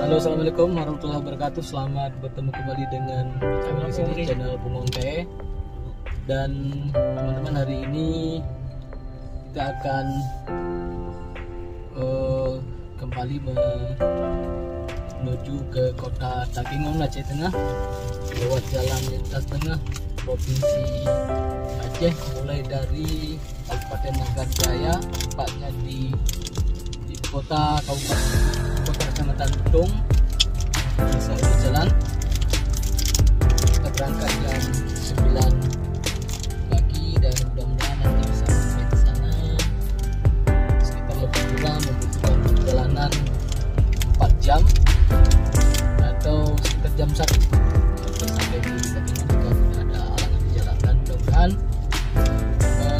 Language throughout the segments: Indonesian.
Halo, assalamualaikum warahmatullahi wabarakatuh. Selamat bertemu kembali dengan kami di sini channel Bungong Teh. Dan teman-teman, hari ini kita akan kembali menuju ke kota Takengon, Aceh Tengah, lewat jalan lintas tengah provinsi Aceh, mulai dari Kabupaten Nagan Jaya, tepatnya di kota Kecamatan Tung. Selesai berjalan, kita berangkat jam 9 pagi dan mudah-mudahan nanti bisa sampai ke sana sekitar lebih kurang membutuhkan perjalanan 4 jam atau sekitar jam 1 sampai di Takengon jika tidak ada halangan di jalan. Dan mudah-mudahan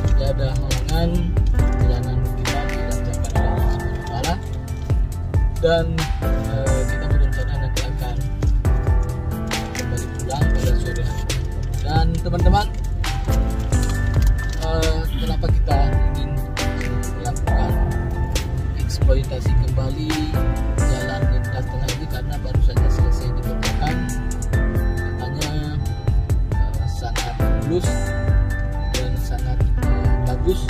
tidak ada halangan perjalanan kita dilancarkan oleh Allah Subhanahu wa Ta'ala. Dan kita berencana nanti akan kembali pulang pada sore hari. Dan teman-teman, kenapa kita ingin melakukan eksploitasi kembali jalan lintas tengah ini? Karena baru saja selesai dikerjakan, katanya sangat mulus dan sangat bagus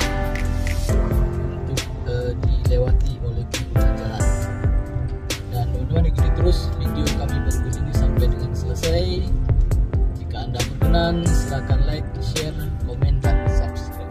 untuk dilewati oleh pengguna jalan. Dan teman-teman, ikuti terus video kami berikut ini sampai dengan selesai. Jika Anda berkenan, silakan like, share, komen, dan subscribe.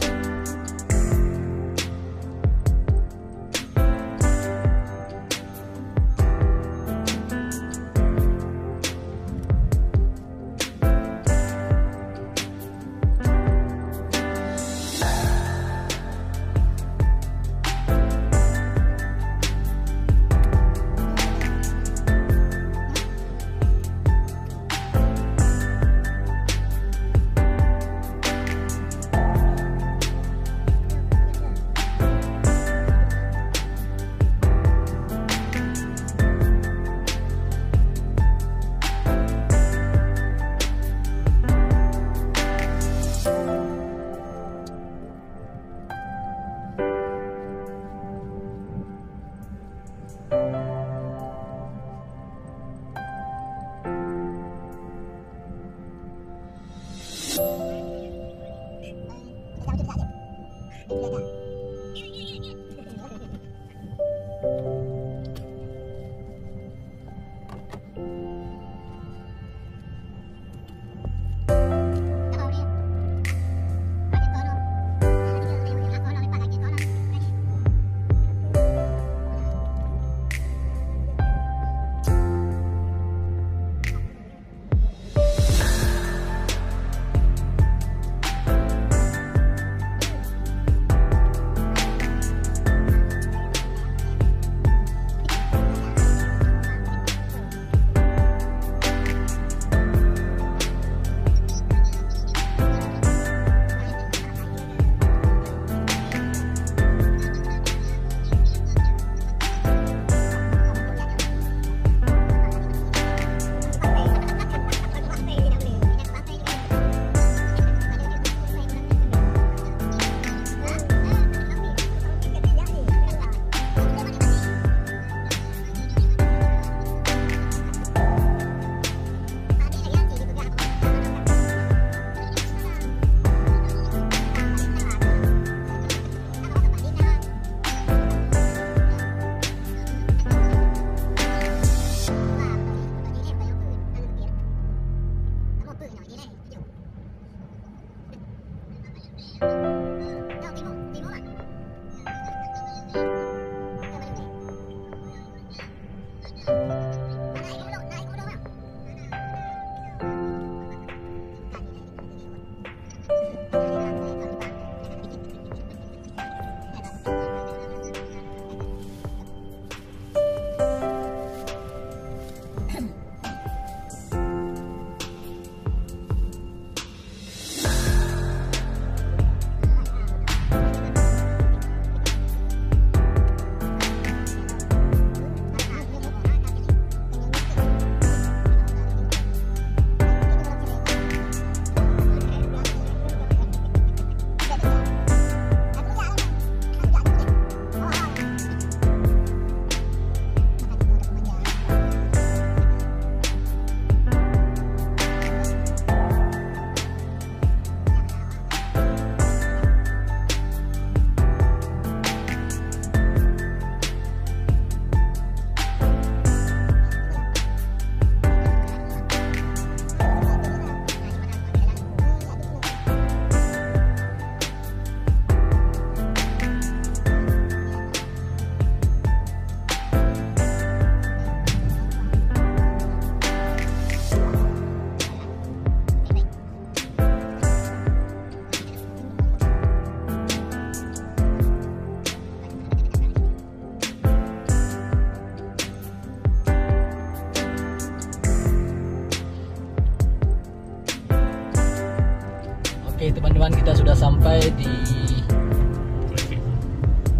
sudah sampai di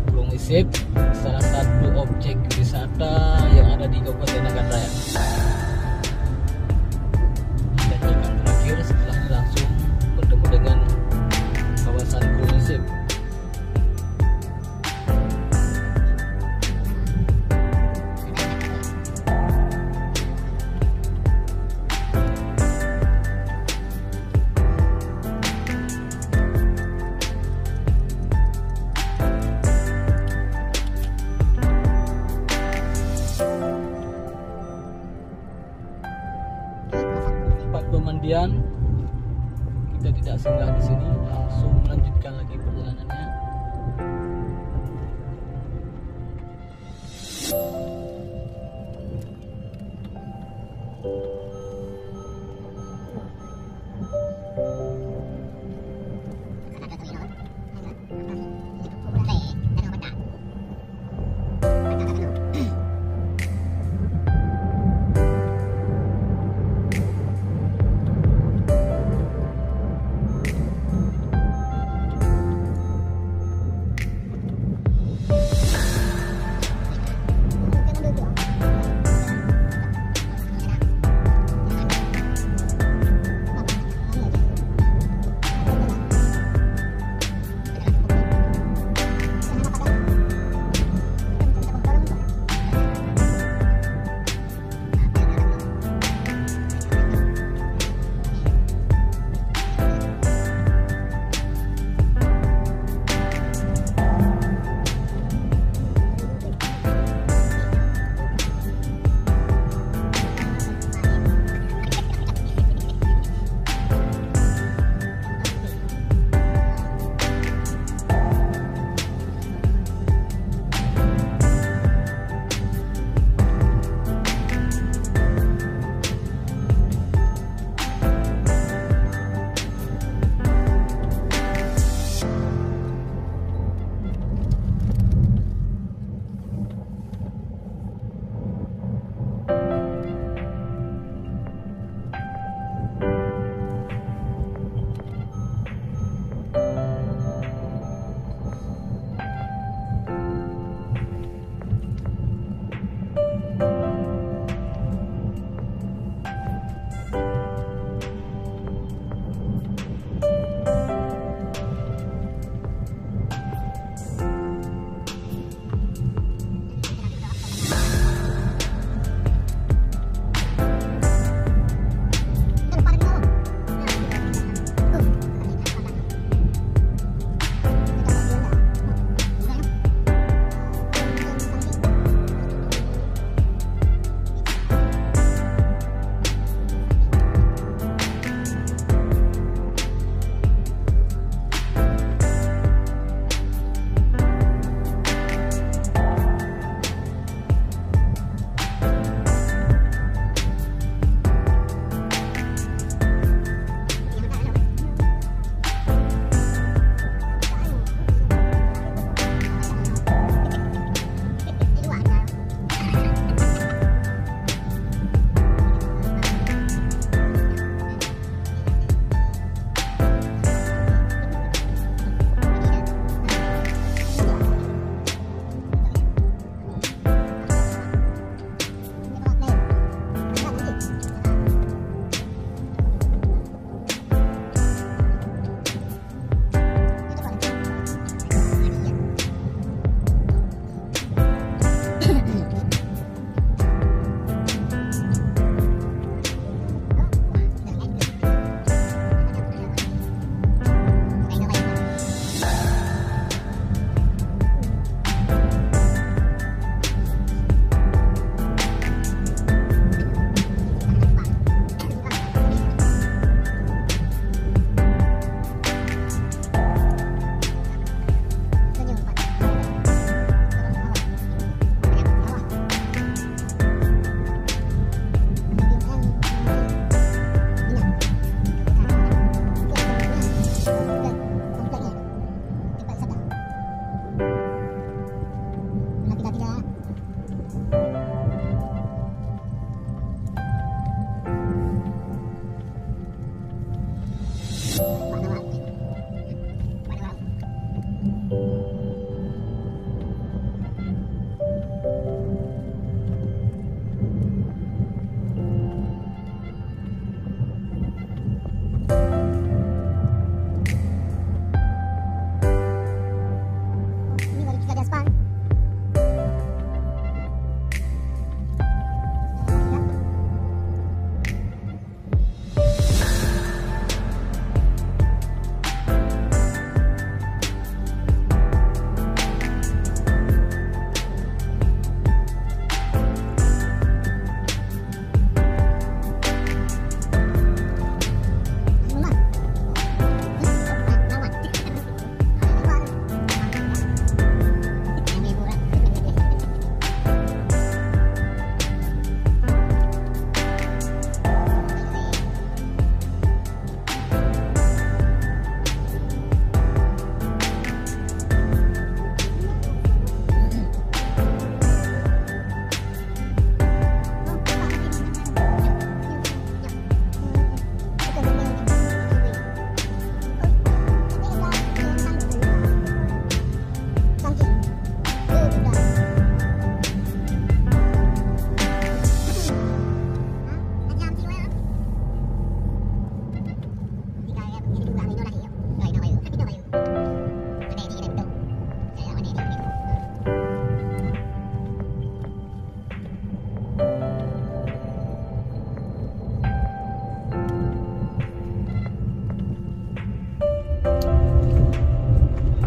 Gunung Isip, salah satu objek wisata yang ada di Kabupaten Nagan Raya. Dan yang terakhir setelah ini langsung bertemu dengan kawasan Gunung Isip.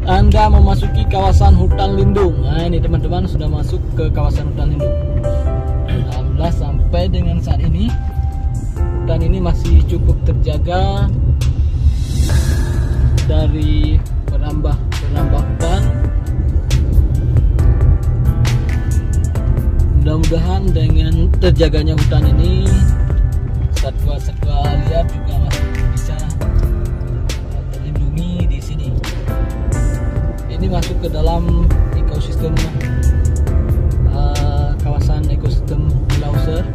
Anda memasuki kawasan hutan lindung. Nah ini teman-teman sudah masuk ke kawasan hutan lindung. Alhamdulillah sampai dengan saat ini hutan ini masih cukup terjaga dari penambah hutan. Mudah-mudahan dengan terjaganya hutan ini satwa-satwa liar juga masih bisa terlindungi di sini. Ini masuk ke dalam ekosistem kawasan ekosistem Lauser,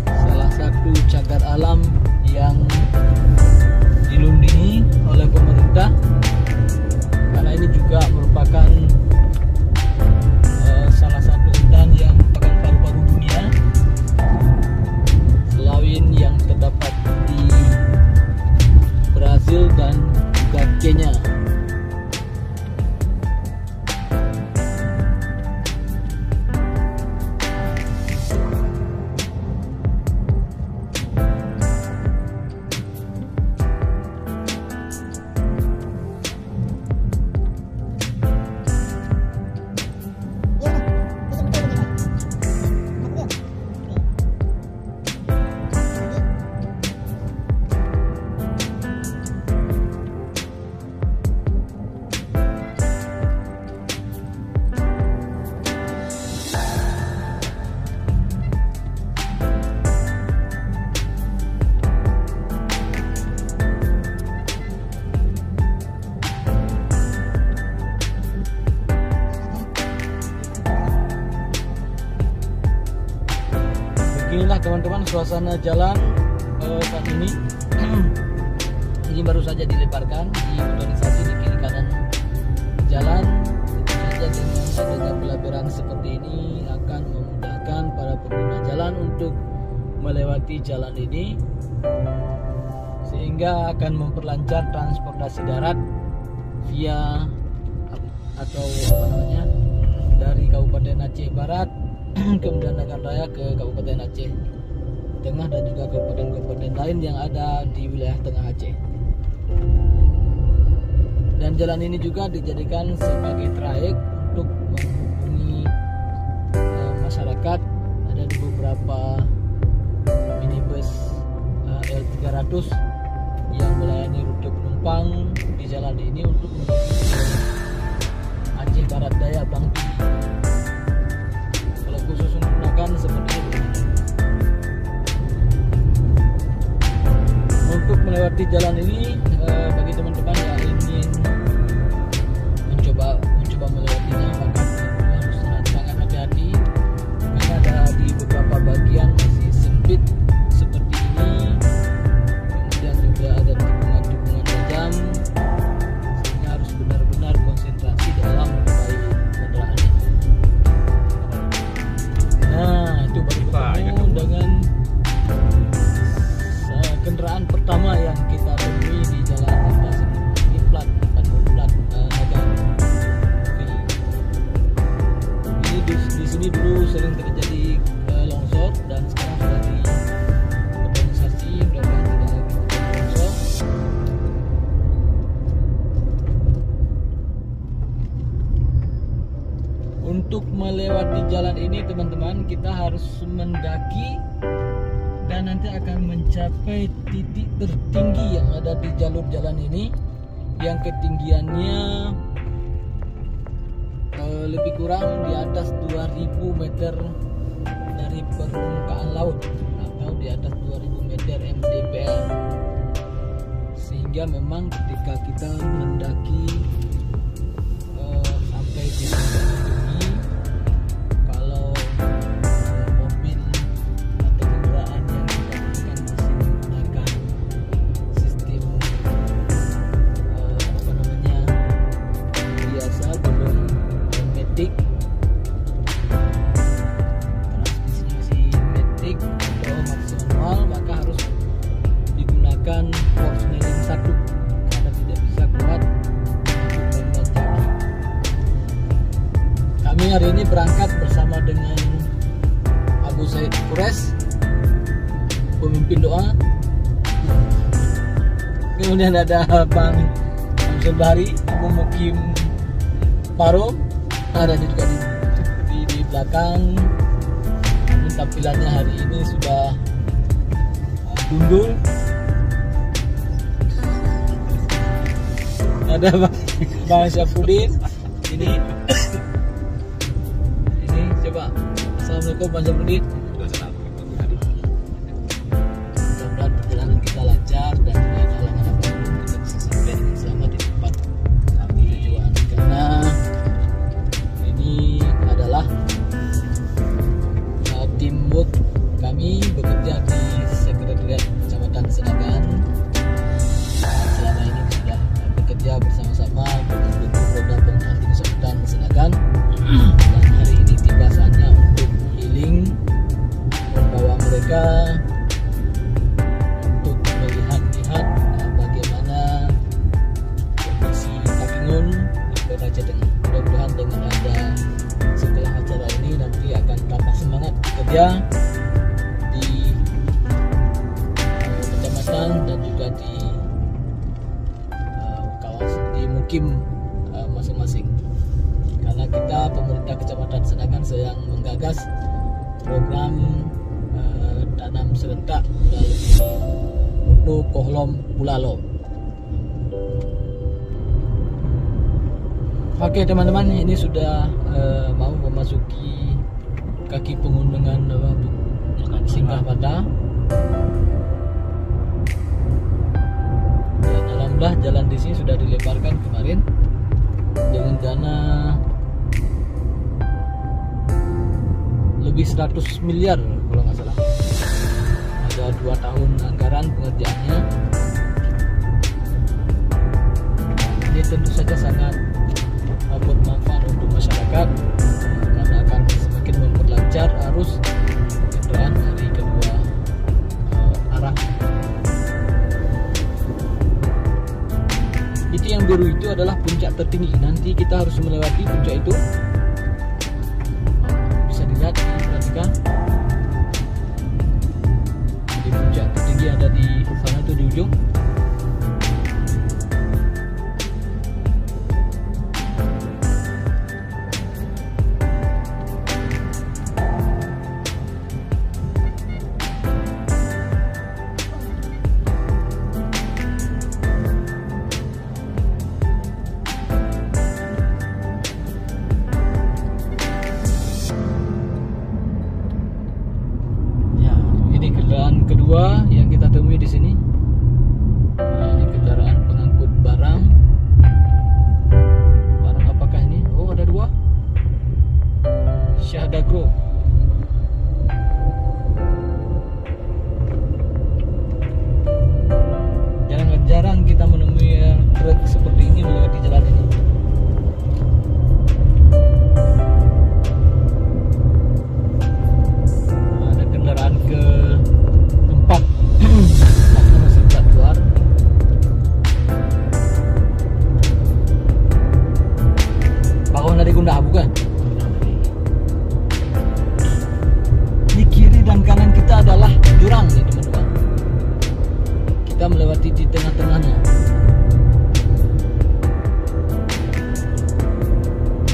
salah satu cagar alam yang dilindungi oleh pemerintah, karena ini juga merupakan salah satu hutan yang merupakan paru-paru dunia selain yang terdapat di Brazil dan juga Kenya. Inilah teman-teman suasana jalan saat ini. Ini baru saja dilebarkan, dibotonisasi di kiri kanan jalan. Tentu saja dengan adanya pelebaran seperti ini akan memudahkan para pengguna jalan untuk melewati jalan ini, sehingga akan memperlancar transportasi darat via atau dari Kabupaten Aceh Barat kemudian Nagan Raya ke Kabupaten Aceh Tengah dan juga kabupaten-kabupaten lain yang ada di wilayah tengah Aceh. Dan jalan ini juga dijadikan sebagai trayek untuk menghubungi masyarakat. Ada di beberapa minibus L300 yang melayani rute penumpang di jalan ini untuk menuju Aceh Barat Daya Bangkili. Khusus menggunakan seperti ini. Untuk melewati jalan ini, bagi teman-teman yang ingin mencoba melewatinya, maka harus sangat hati-hati karena ada di beberapa bagian masih sempit seperti ini, kemudian juga ada tikungan-tikungan tajam, sehingga harus benar-benar konsentrasi dalam mengendarai kendaraannya. Nah, itu baru ketemu dengan kendaraan pertama yang kita temui di jalan lintas ini, plat Nagan. Ini di sini dulu sering terjadi longsor dan sekarang sudah diorganisasi, mudah-mudahan tidak lagi longsor. Untuk melewati jalan ini teman-teman, kita harus mendaki dan nanti akan mencapai titik tertinggi yang ada di jalur jalan ini, yang ketinggiannya lebih kurang di atas 2000 meter dari permukaan laut atau di atas 2000 meter mdpl, sehingga memang ketika kita mendaki sampai di titik ini, kalau mobil atau kendaraan yang kita gunakan masih menggunakan sistem biasa, belum matic, transmisinya masih matic atau manual, maka harus digunakan porsneling 1 karena tidak bisa kuat untuk membaca. Kami hari ini berangkat bersama dengan Abu Said Kures, pemimpin doa. Kemudian ada Bang Samsul Bahari, Mukim Paro, ada juga di belakang. Namun tampilannya hari ini sudah gundul. Ada Bang Syafudin ini coba. Assalamualaikum Bang Syafudin. Mudah-mudahan perjalanan kita lancar dan tidak ada halangan apapun, kita bisa sampai dengan selamat di tempat tujuan. Karena ini adalah teamwork kami bekerja di Sekretariat Kecamatan Senagan. Selama ini sudah bekerja bersama-sama mendukung program pemerintah Kecamatan Senagan. Dan hari ini tiba saatnya untuk healing, membawa mereka untuk melihat-lihat bagaimana kondisi Takingon di Kota Jateng. Mudah-mudahan dengan ada setelah acara ini nanti akan tambah semangat bekerja di kecamatan dan juga di kawasan di mukim masing-masing. Karena kita pemerintah Kecamatan Senagan sedang menggagas program tanam serentak melalui Mutu Kohlom Bulalo. Oke teman-teman, ini sudah mau memasuki kaki pegunungan Singgah Pada. Dan alhamdulillah jalan di sini sudah dilebarkan kemarin dengan dana lebih 100 miliar kalau nggak salah. Ada 2 tahun anggaran pengerjaannya. Ini tentu saja sangat bermanfaat untuk masyarakat karena akan semakin memperlancar arus kendaraan dari kedua arah. Itu yang biru itu adalah puncak tertinggi. Nanti kita harus melewati puncak itu. Bisa dilihat, perhatikan. Di puncak tertinggi ada di sana tuh di ujung. Kendaraan kedua yang kita temui di sini. Nah, ini kendaraan pengangkut barang. Barang apakah ini? Oh, ada 2. Syahadagro. Jarang kita menemui truk seperti ini melewati jalan ini. Ada kendaraan ke tempat masih tak keluar. Bangun dari Gundah bukan? Di kiri dan kanan kita adalah jurang nih teman-teman. Kita melewati di tengah-tengahnya.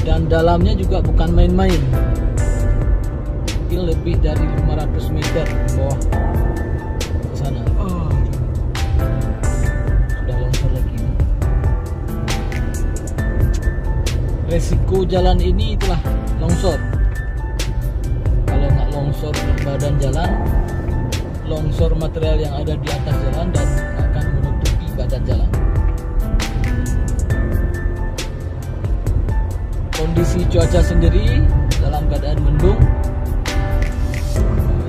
Dan dalamnya juga bukan main-main. Mungkin lebih dari 500 meter ke bawah ke sana. Sudah longsor lagi. Resiko jalan ini itulah longsor. Kalau nggak longsor badan jalan, longsor material yang ada di atas jalan dan akan menutupi badan jalan. Kondisi cuaca sendiri dalam keadaan mendung.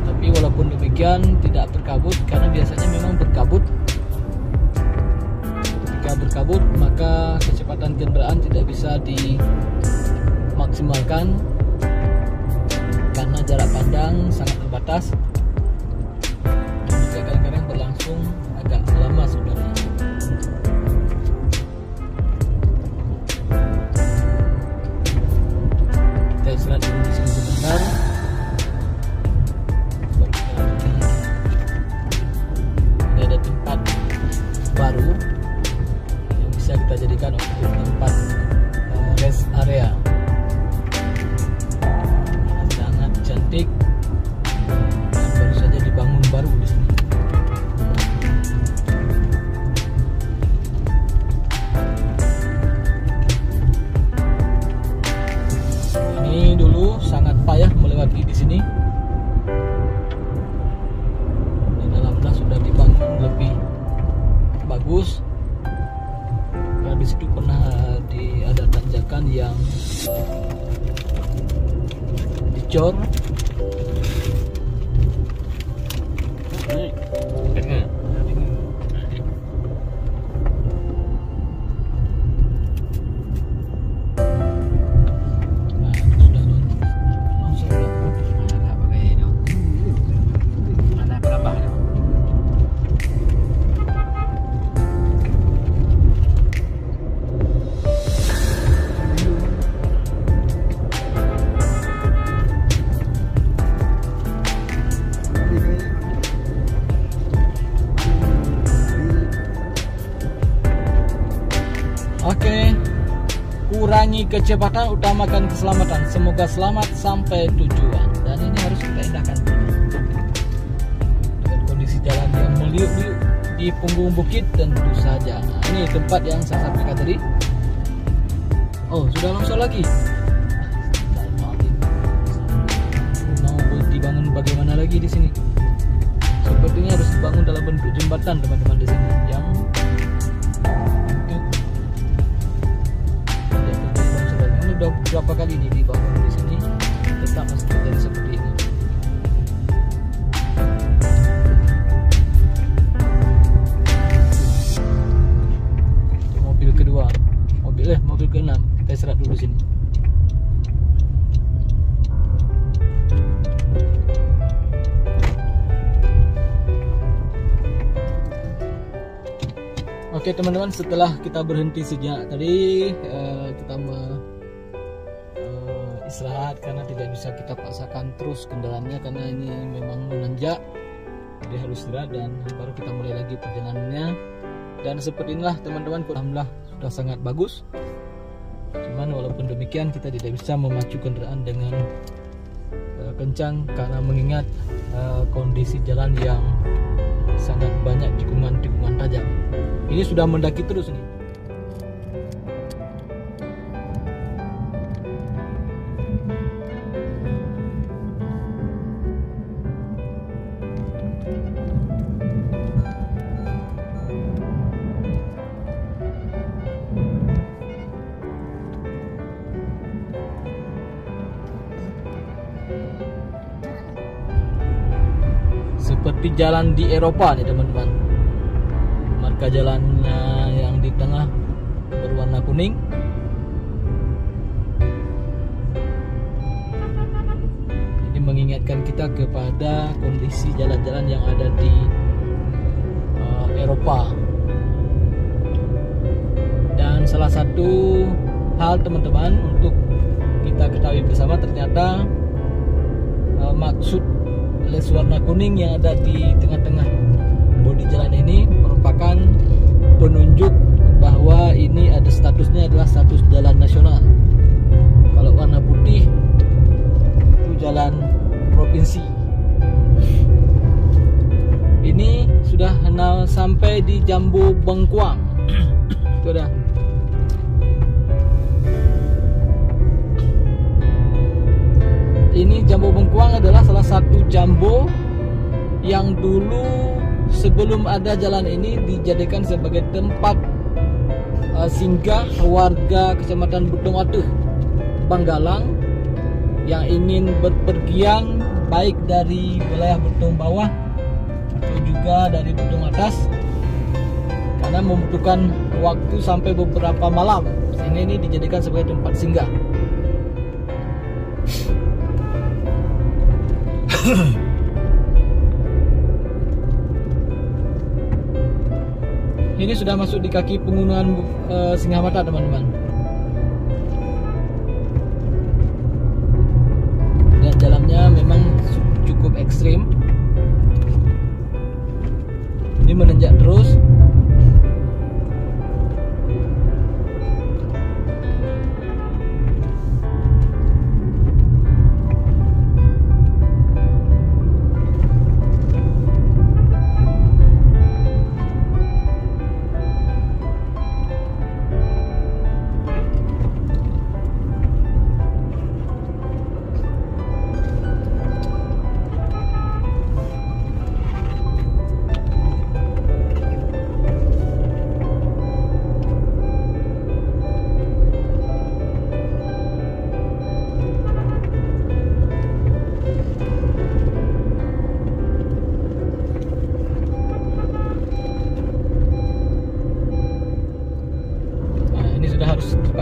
Tapi walaupun demikian tidak berkabut, karena biasanya memang berkabut. Jika berkabut maka kecepatan kendaraan tidak bisa dimaksimalkan karena jarak pandang sangat terbatas. Dan juga kadang-kadang berlangsung agak lama sebenarnya. Kita istirahat dulu di sini sebentar. Baru kita lanjutkan lagi. Ini ada tempat baru bisa kita jadikan untuk tempat rest area. Sangat cantik dan baru saja dibangun baru di sini. Ini dulu sangat payah melewati di sini. Dan alhamdulillah sudah dibangun lebih bagus. Nah, di situ pernah ada tanjakan yang dicor. Oke, kurangi kecepatan, utamakan keselamatan. Semoga selamat sampai tujuan. Dan ini harus kita indahkan dengan kondisi jalan yang meliuk-liuk di punggung bukit tentu saja. Nah, ini tempat yang saya sampaikan tadi. Oh, sudah longsor lagi. Mau dibangun bagaimana lagi di sini? Sepertinya harus dibangun dalam bentuk jembatan, teman-teman, di sini yang udah berapa kali ini dibangun di sini, tetap masih terjadi seperti ini. Mobil kedua, mobil ke-6, kita istirahat dulu sini. Oke teman-teman, setelah kita berhenti sejenak tadi, kita istirahat karena tidak bisa kita paksakan terus kendaraannya karena ini memang menanjak, jadi harus istirahat dan baru kita mulai lagi perjalanannya. Dan seperti inilah teman-teman, alhamdulillah sudah sangat bagus. Cuman walaupun demikian kita tidak bisa memacu kendaraan dengan kencang karena mengingat kondisi jalan yang sangat banyak tikungan-tikungan tajam. Ini sudah mendaki terus nih. Seperti jalan di Eropa nih teman-teman. Marka jalannya yang di tengah berwarna kuning. Ini mengingatkan kita kepada kondisi jalan-jalan yang ada di Eropa. Dan salah satu hal teman-teman untuk kita ketahui bersama, ternyata maksud les warna kuning yang ada di tengah-tengah bodi jalan ini merupakan penunjuk bahwa ini ada statusnya adalah status jalan nasional. Kalau warna putih itu jalan provinsi. Ini sudah sampai di Jambu Bengkuang. Itu dah. Ini Jambu Bengkuang adalah salah satu jambu yang dulu sebelum ada jalan ini dijadikan sebagai tempat singgah warga Kecamatan Butung Atuh, Banggalang yang ingin berpergian baik dari wilayah Butung Bawah atau juga dari Butung Atas, karena membutuhkan waktu sampai beberapa malam, sehingga ini dijadikan sebagai tempat singgah. Ini sudah masuk di kaki pegunungan Singhamata teman-teman. Dan jalannya memang cukup ekstrim. Ini menanjak terus.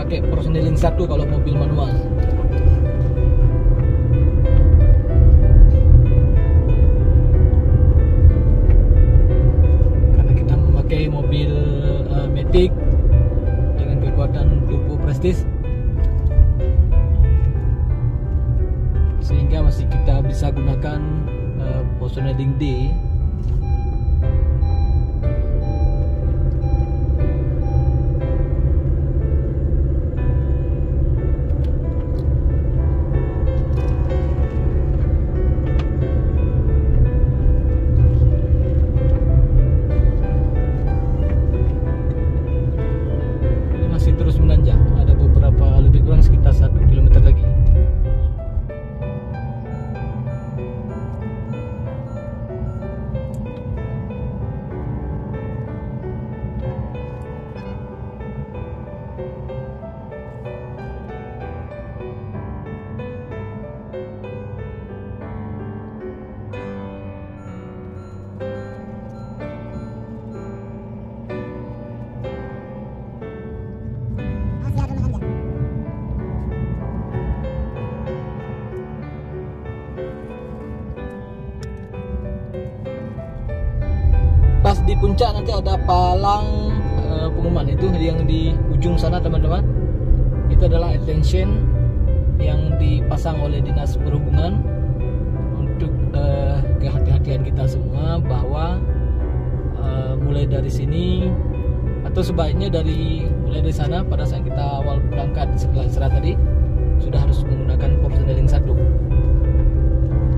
pakai persneling 1 kalau mobil manual. Karena kita memakai mobil Matic dengan kekuatan turbo Prestige, sehingga masih kita bisa gunakan positioning D. Terus menanjak, ada beberapa lebih kurang sekitar 1 km lagi. Pas di puncak nanti ada palang pengumuman itu yang di ujung sana teman-teman. Itu adalah attention yang dipasang oleh Dinas Perhubungan untuk kehati-hatian kita semua bahwa mulai dari sini atau sebaiknya mulai dari sana pada saat kita awal berangkat setelah istirahat tadi sudah harus menggunakan positioning 1.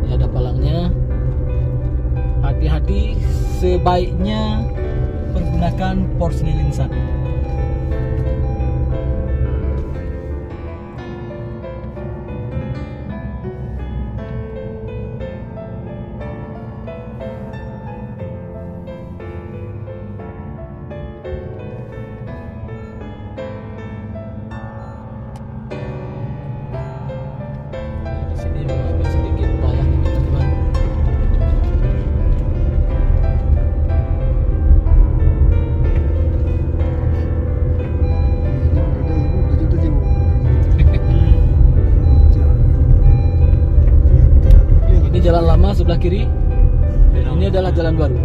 Ini ada palangnya. Hati-hati, sebaiknya pergunakan positioning 1. Di sini agak sedikit bahaya teman-teman. Jalan lama sebelah kiri, ini adalah jalan baru.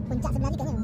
Puncak sebelah ni kayaknya.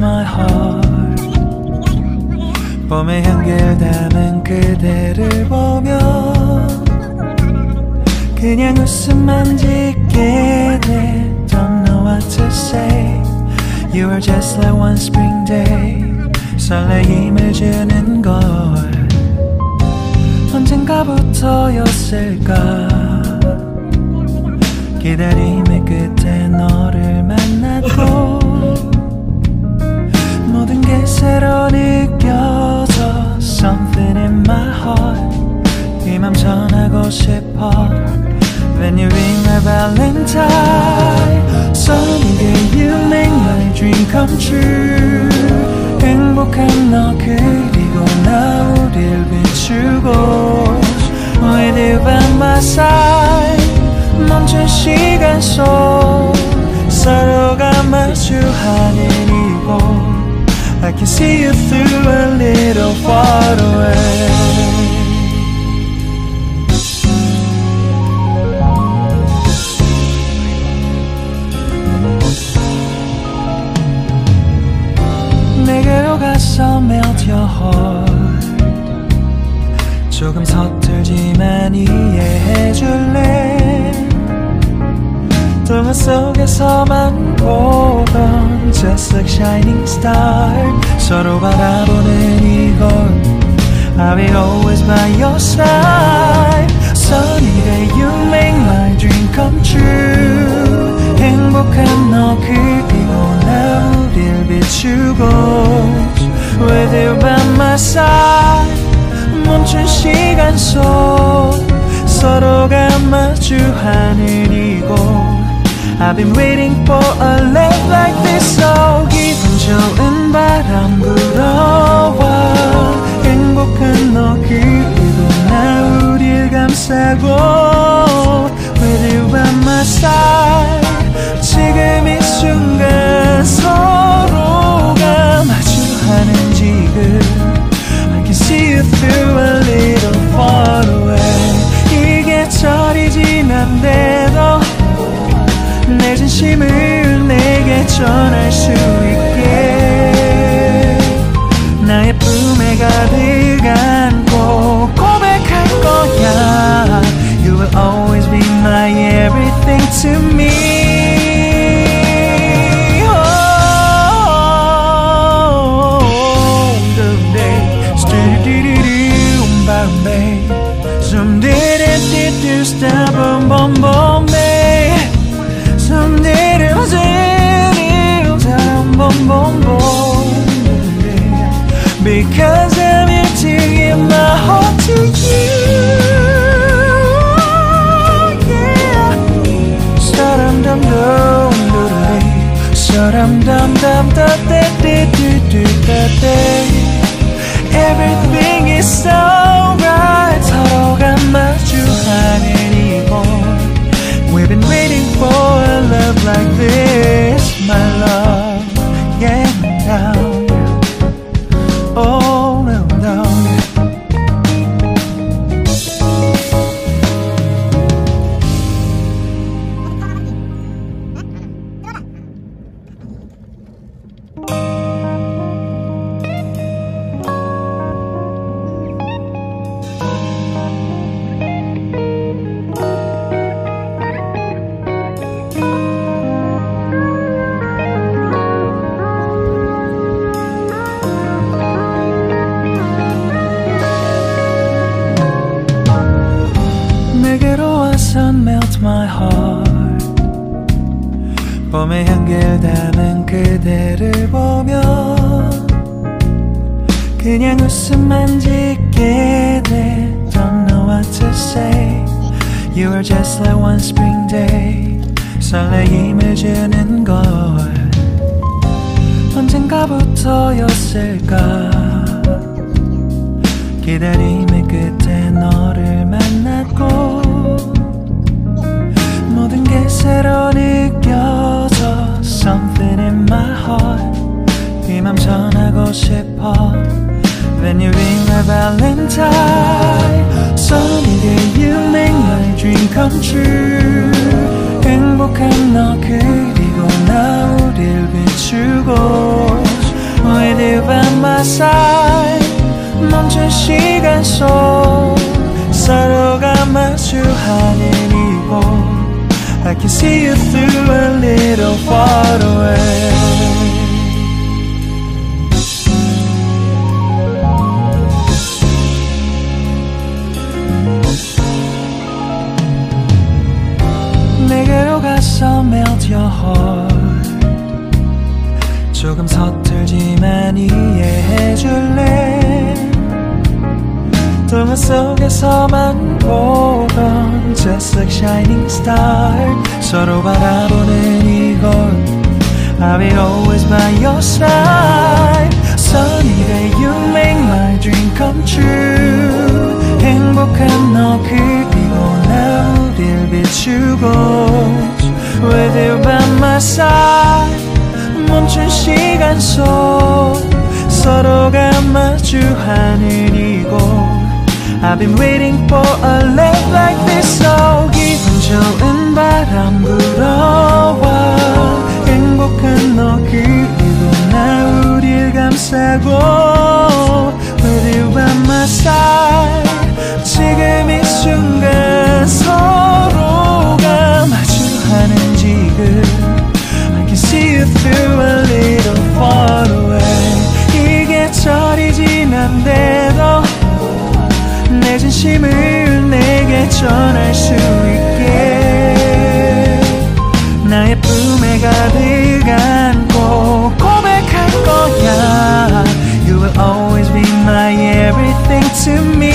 my heart. 봄의 향기를 담은 그대를 보며 그냥 웃음만 짓게 돼. Don't know what to say. You are just like one spring day. 설레임을 주는 걸 언젠가부터였을까. 기다림의 끝에 너를 만났고 모든 게 새로 느껴져. Something in my heart. 이 맘 전하고 싶어. When you ring my valentine. Sunny day you make my dream come true. 행복한 너 그리고 나 우릴 비추고 With you by my side. 멈춘 시간 속 서로가 마주하는 이곳 I can see you through a little far away. 내게로 가서 melt your heart. 조금 서툴지만 이해해줄래. 동화 속에서만 보던 Just like shining star. 서로 바라보는 이곳 I will always by your side. Sunny day you make my dream come true. 행복한 너 그리고 나 우릴 비추고 With you by my side. 멈춘 시간 속 서로가 마주하는 이곳 I've been waiting for a love like this. So 기분 좋은 바람 불어와 행복한 너 그리고 나 우릴 감싸고 With you by my side. 지금 이 순간 서로가 마주하는 지금 I can see you through a little far away. 이 계절이 지난데도 내 진심을 내게 전할 수 있게 나의 품에 가득 안고 고백할 거야. You will always be my everything to me. Some did it, stop, boom, boom, boom, some did it, boom, boom, boom, because I'm here to give my heart to you. Yeah. Sa-dum dum dum dum, sa-dum dum dum da da da da da da. Everything is so right. 서로가 마주하는 이곳 We've been waiting for a love like this, my love. Yeah, down. Oh, no, no. Melt my heart. 봄의 향기를 담은 그대를 보며 그냥 웃음만 짓게 돼. Don't know what to say. You are just like one spring day. 설레임을 주는 걸 언젠가부터였을까. 기다림의 끝에 너를 만났고 모든 게 새로 느껴져. Something in my heart. 이 맘 전하고 싶어. When you ring my valentine. Sunny day you make my dream come true. 행복한 너 그리고 나 우릴 비추고 you by my side 멈춘 시간 속 서로가 마주하는 이곳 I can see you through a little far away 내게로 가서 melt your heart 조금 서툴지만 이해해줄래 동화 속에서만 보던 Just like shining star 서로 바라보는 이곳 I will always by your side Sunny day you make my dream come true 행복한 너 그리고 나 우릴 비추고 With you by my side 멈춘 시간 속 서로가 마주하는 이곳 I've been waiting for a love like this So 기분 좋은 바람 불어와 행복한 너 그리고 나 우릴 감싸고 With you by my side 지금 이 순간 서로가 마주하는 지금 I can see you through a little far away 이 계절이 지난데도 내 진심을 내게 전할 수 있게 나의 품에 가득 안고 고백할 거야 You will always be my everything to me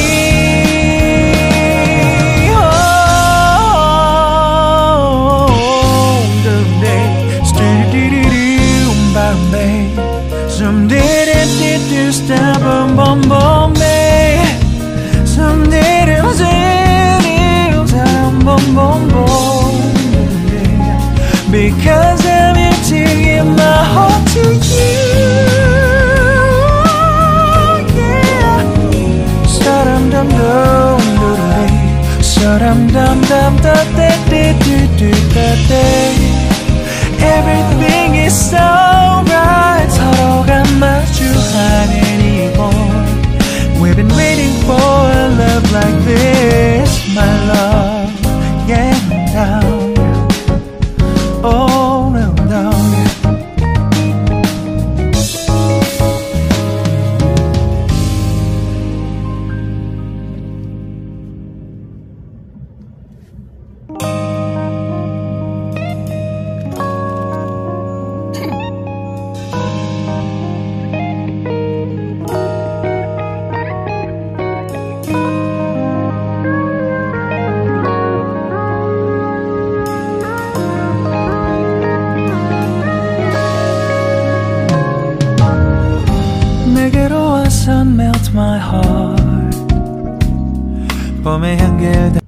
Some did it, stop, boom, boom, boom, babe Some did it, boom, boom, boom, because I'm here to give my heart to you, yeah Sa-dum-dum-dum-dum-dum Sa-dum-dum-dum-da-da-da-da-da Everything is so right 서로가 마주하는 이곳 We've been waiting for a love like this My love, yeah, down Oh, no, down 내게로 와서 melt my heart 봄의 향기를